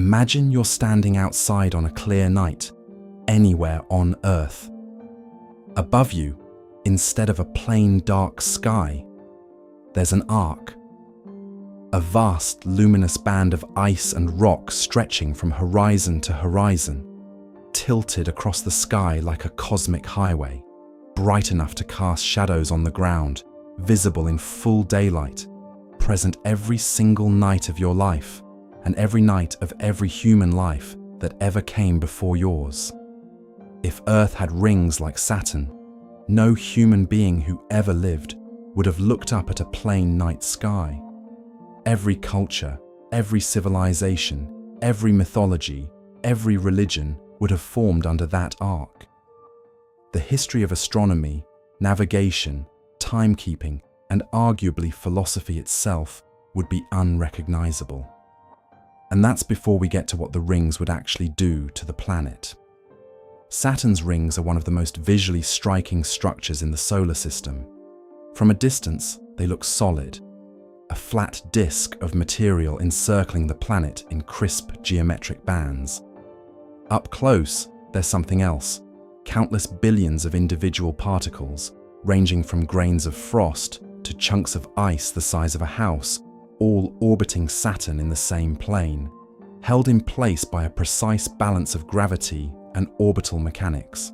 Imagine you're standing outside on a clear night, anywhere on Earth. Above you, instead of a plain dark sky, there's an arc. A vast luminous band of ice and rock stretching from horizon to horizon, tilted across the sky like a cosmic highway, bright enough to cast shadows on the ground, visible in full daylight, present every single night of your life, and every night of every human life that ever came before yours. If Earth had rings like Saturn, no human being who ever lived would have looked up at a plain night sky. Every culture, every civilization, every mythology, every religion would have formed under that arc. The history of astronomy, navigation, timekeeping, and arguably philosophy itself would be unrecognizable. And that's before we get to what the rings would actually do to the planet. Saturn's rings are one of the most visually striking structures in the solar system. From a distance, they look solid, a flat disk of material encircling the planet in crisp geometric bands. Up close, there's something else, countless billions of individual particles, ranging from grains of frost to chunks of ice the size of a house, all orbiting Saturn in the same plane, held in place by a precise balance of gravity and orbital mechanics.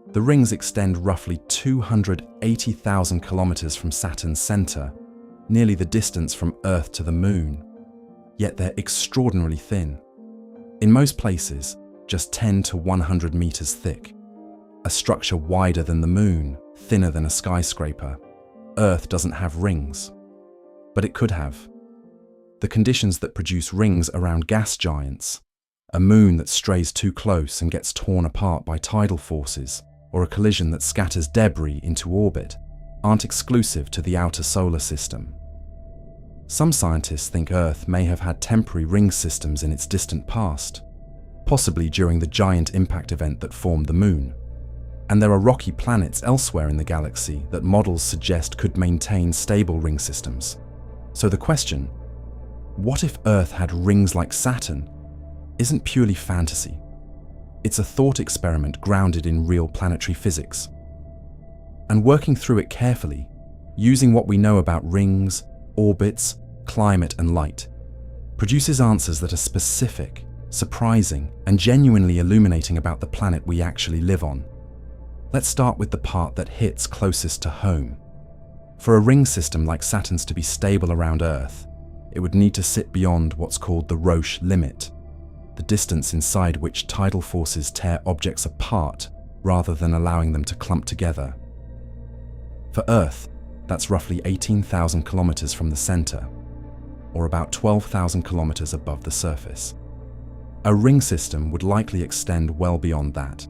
The rings extend roughly 280,000 kilometers from Saturn's center, nearly the distance from Earth to the Moon. Yet they're extraordinarily thin. In most places, just 10 to 100 meters thick. A structure wider than the Moon, thinner than a skyscraper. Earth doesn't have rings. But it could have. The conditions that produce rings around gas giants, a moon that strays too close and gets torn apart by tidal forces, or a collision that scatters debris into orbit, aren't exclusive to the outer solar system. Some scientists think Earth may have had temporary ring systems in its distant past, possibly during the giant impact event that formed the Moon. And there are rocky planets elsewhere in the galaxy that models suggest could maintain stable ring systems. So the question, what if Earth had rings like Saturn, isn't purely fantasy. It's a thought experiment grounded in real planetary physics. And working through it carefully, using what we know about rings, orbits, climate and light, produces answers that are specific, surprising, and genuinely illuminating about the planet we actually live on. Let's start with the part that hits closest to home. For a ring system like Saturn's to be stable around Earth, it would need to sit beyond what's called the Roche limit, the distance inside which tidal forces tear objects apart rather than allowing them to clump together. For Earth, that's roughly 18,000 kilometers from the center, or about 12,000 kilometers above the surface. A ring system would likely extend well beyond that,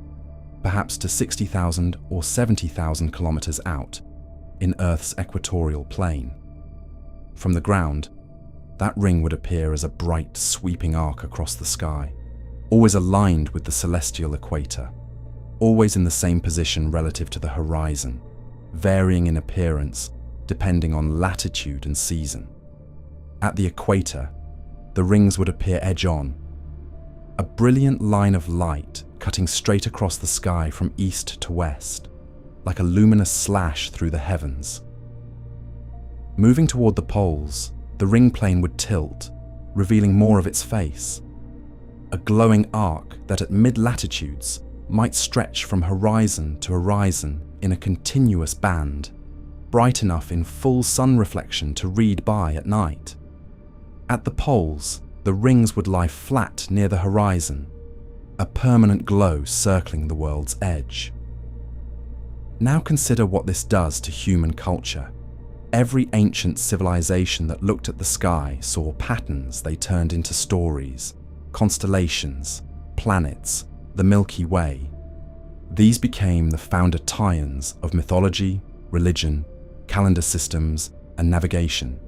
perhaps to 60,000 or 70,000 kilometers out, in Earth's equatorial plane. From the ground, that ring would appear as a bright, sweeping arc across the sky, always aligned with the celestial equator, always in the same position relative to the horizon, varying in appearance depending on latitude and season. At the equator, the rings would appear edge-on, a brilliant line of light cutting straight across the sky from east to west, like a luminous slash through the heavens. Moving toward the poles, the ring plane would tilt, revealing more of its face. A glowing arc that at mid-latitudes might stretch from horizon to horizon in a continuous band, bright enough in full sun reflection to read by at night. At the poles, the rings would lie flat near the horizon, a permanent glow circling the world's edge. Now consider what this does to human culture. Every ancient civilization that looked at the sky saw patterns they turned into stories, constellations, planets, the Milky Way. These became the founder tie-ins of mythology, religion, calendar systems, and navigation.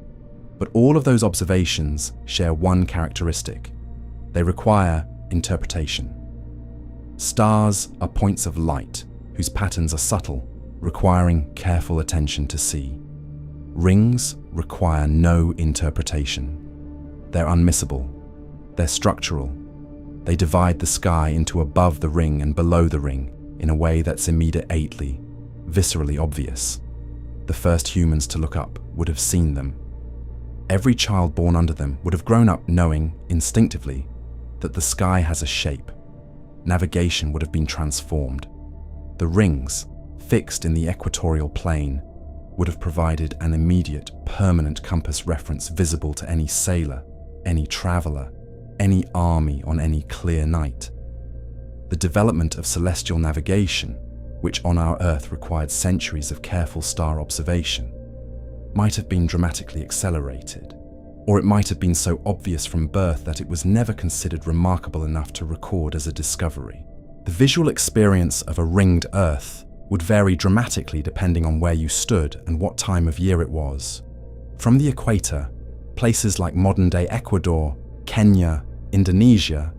But all of those observations share one characteristic. They require interpretation. Stars are points of light whose patterns are subtle, requiring careful attention to see. Rings require no interpretation. They're unmissable. They're structural. They divide the sky into above the ring and below the ring in a way that's immediately, viscerally obvious. The first humans to look up would have seen them. Every child born under them would have grown up knowing, instinctively, that the sky has a shape. Navigation would have been transformed. The rings, fixed in the equatorial plane, would have provided an immediate, permanent compass reference visible to any sailor, any traveler, any army on any clear night. The development of celestial navigation, which on our Earth required centuries of careful star observation, might have been dramatically accelerated, or it might have been so obvious from birth that it was never considered remarkable enough to record as a discovery. The visual experience of a ringed Earth would vary dramatically depending on where you stood and what time of year it was. From the equator, places like modern-day Ecuador, Kenya, Indonesia,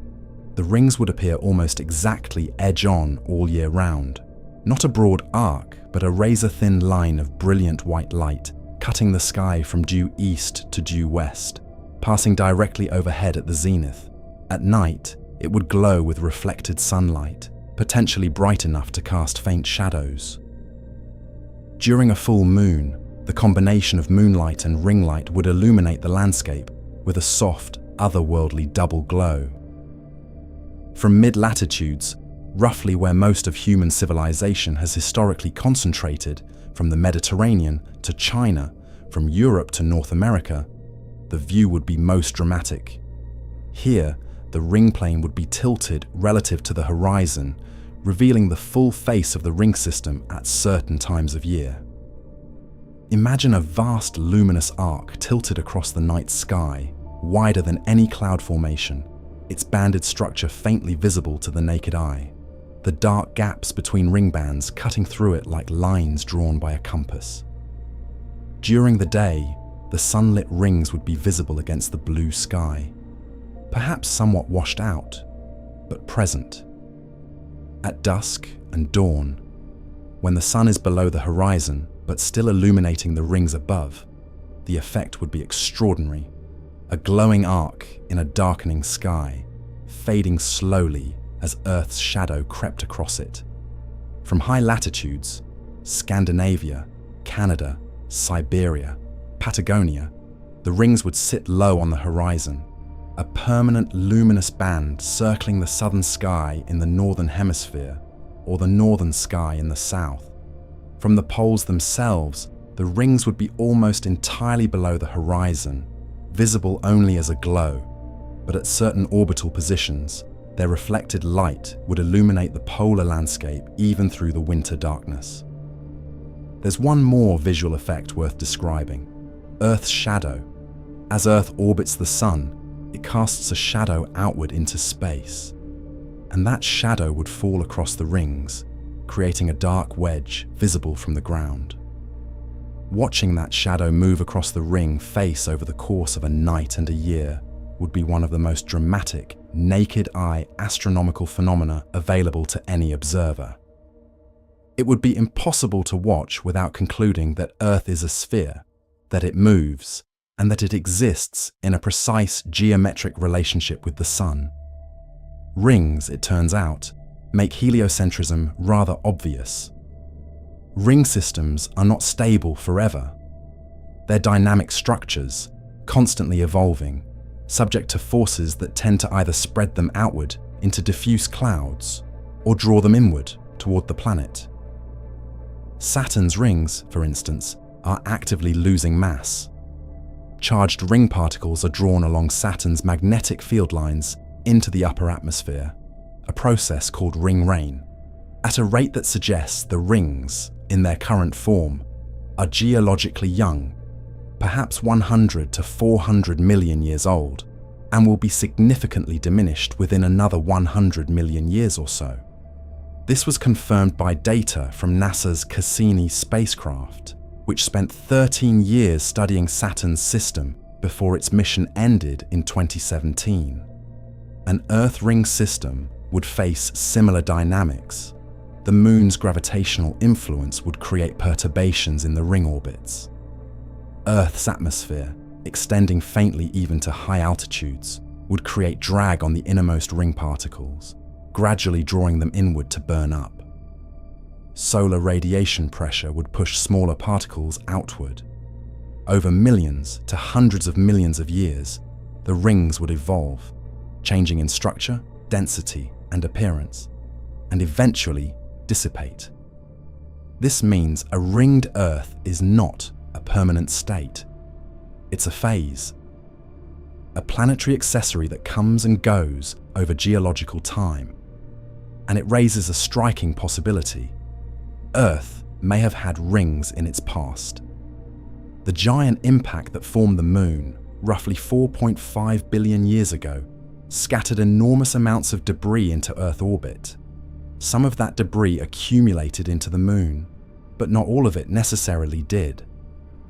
the rings would appear almost exactly edge-on all year round. Not a broad arc, but a razor-thin line of brilliant white light, cutting the sky from due east to due west, passing directly overhead at the zenith. At night, it would glow with reflected sunlight, potentially bright enough to cast faint shadows. During a full moon, the combination of moonlight and ring light would illuminate the landscape with a soft, otherworldly double glow. From mid-latitudes, roughly where most of human civilization has historically concentrated, from the Mediterranean to China, from Europe to North America, the view would be most dramatic. Here, the ring plane would be tilted relative to the horizon, revealing the full face of the ring system at certain times of year. Imagine a vast luminous arc tilted across the night sky, wider than any cloud formation, its banded structure faintly visible to the naked eye, the dark gaps between ring bands cutting through it like lines drawn by a compass. During the day, the sunlit rings would be visible against the blue sky, perhaps somewhat washed out, but present. At dusk and dawn, when the sun is below the horizon but still illuminating the rings above, the effect would be extraordinary. A glowing arc in a darkening sky, fading slowly as Earth's shadow crept across it. From high latitudes, Scandinavia, Canada, Siberia, Patagonia, the rings would sit low on the horizon, a permanent luminous band circling the southern sky in the northern hemisphere or the northern sky in the south. From the poles themselves, the rings would be almost entirely below the horizon, visible only as a glow, but at certain orbital positions, their reflected light would illuminate the polar landscape even through the winter darkness. There's one more visual effect worth describing: Earth's shadow. As Earth orbits the sun, it casts a shadow outward into space, and that shadow would fall across the rings, creating a dark wedge visible from the ground. Watching that shadow move across the ring face over the course of a night and a year would be one of the most dramatic, naked-eye astronomical phenomena available to any observer. It would be impossible to watch without concluding that Earth is a sphere, that it moves, and that it exists in a precise geometric relationship with the Sun. Rings, it turns out, make heliocentrism rather obvious. Ring systems are not stable forever. They're dynamic structures, constantly evolving, subject to forces that tend to either spread them outward into diffuse clouds or draw them inward toward the planet. Saturn's rings, for instance, are actively losing mass. Charged ring particles are drawn along Saturn's magnetic field lines into the upper atmosphere, a process called ring rain, at a rate that suggests the rings, in their current form, are geologically young, perhaps 100 to 400 million years old, and will be significantly diminished within another 100 million years or so. This was confirmed by data from NASA's Cassini spacecraft, which spent 13 years studying Saturn's system before its mission ended in 2017. An Earth ring system would face similar dynamics. The Moon's gravitational influence would create perturbations in the ring orbits. Earth's atmosphere, extending faintly even to high altitudes, would create drag on the innermost ring particles, gradually drawing them inward to burn up. Solar radiation pressure would push smaller particles outward. Over millions to hundreds of millions of years, the rings would evolve, changing in structure, density, and appearance, and eventually dissipate. This means a ringed Earth is not a permanent state. It's a phase, a planetary accessory that comes and goes over geological time. And it raises a striking possibility. Earth may have had rings in its past. The giant impact that formed the Moon, roughly 4.5 billion years ago, scattered enormous amounts of debris into Earth orbit. Some of that debris accumulated into the Moon, but not all of it necessarily did.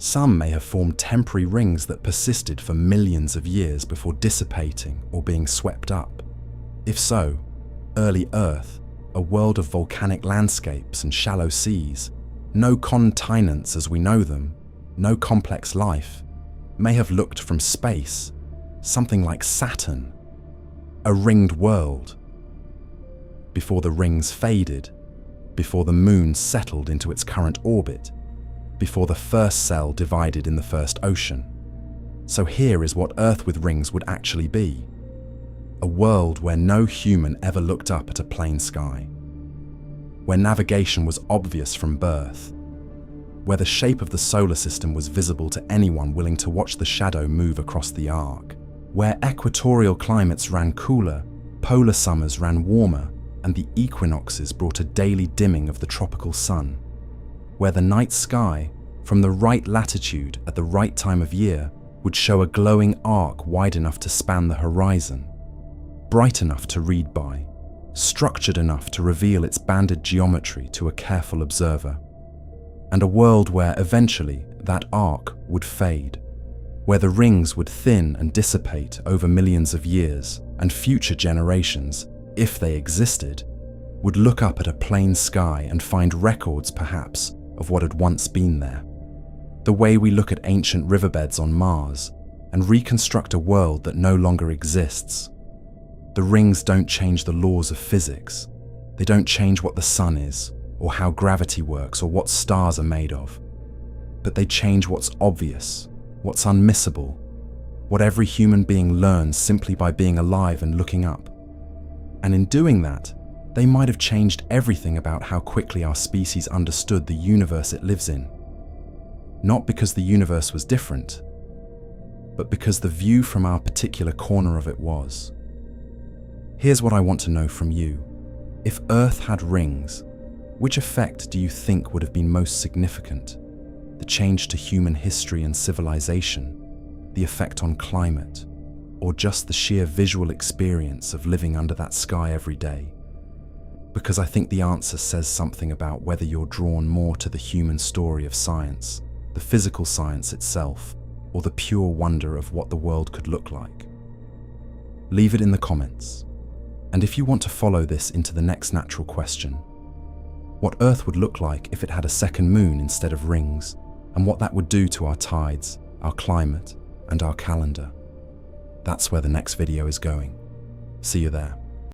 Some may have formed temporary rings that persisted for millions of years before dissipating or being swept up. If so, early Earth, a world of volcanic landscapes and shallow seas, no continents as we know them, no complex life, may have looked from space, something like Saturn, a ringed world. Before the rings faded, before the Moon settled into its current orbit, before the first cell divided in the first ocean. So here is what Earth with rings would actually be. A world where no human ever looked up at a plain sky, where navigation was obvious from birth, where the shape of the solar system was visible to anyone willing to watch the shadow move across the arc, where equatorial climates ran cooler, polar summers ran warmer, and the equinoxes brought a daily dimming of the tropical sun, where the night sky, from the right latitude at the right time of year, would show a glowing arc wide enough to span the horizon, bright enough to read by, structured enough to reveal its banded geometry to a careful observer, and a world where eventually that arc would fade, where the rings would thin and dissipate over millions of years, and future generations, if they existed, would look up at a plain sky and find records, perhaps, of what had once been there. The way we look at ancient riverbeds on Mars and reconstruct a world that no longer exists. The rings don't change the laws of physics. They don't change what the sun is, or how gravity works, or what stars are made of. But they change what's obvious, what's unmissable, what every human being learns simply by being alive and looking up. And in doing that, they might have changed everything about how quickly our species understood the universe it lives in. Not because the universe was different, but because the view from our particular corner of it was. Here's what I want to know from you. If Earth had rings, which effect do you think would have been most significant? The change to human history and civilization, the effect on climate, or just the sheer visual experience of living under that sky every day? Because I think the answer says something about whether you're drawn more to the human story of science, the physical science itself, or the pure wonder of what the world could look like. Leave it in the comments. And if you want to follow this into the next natural question, what Earth would look like if it had a second moon instead of rings, and what that would do to our tides, our climate, and our calendar. That's where the next video is going. See you there.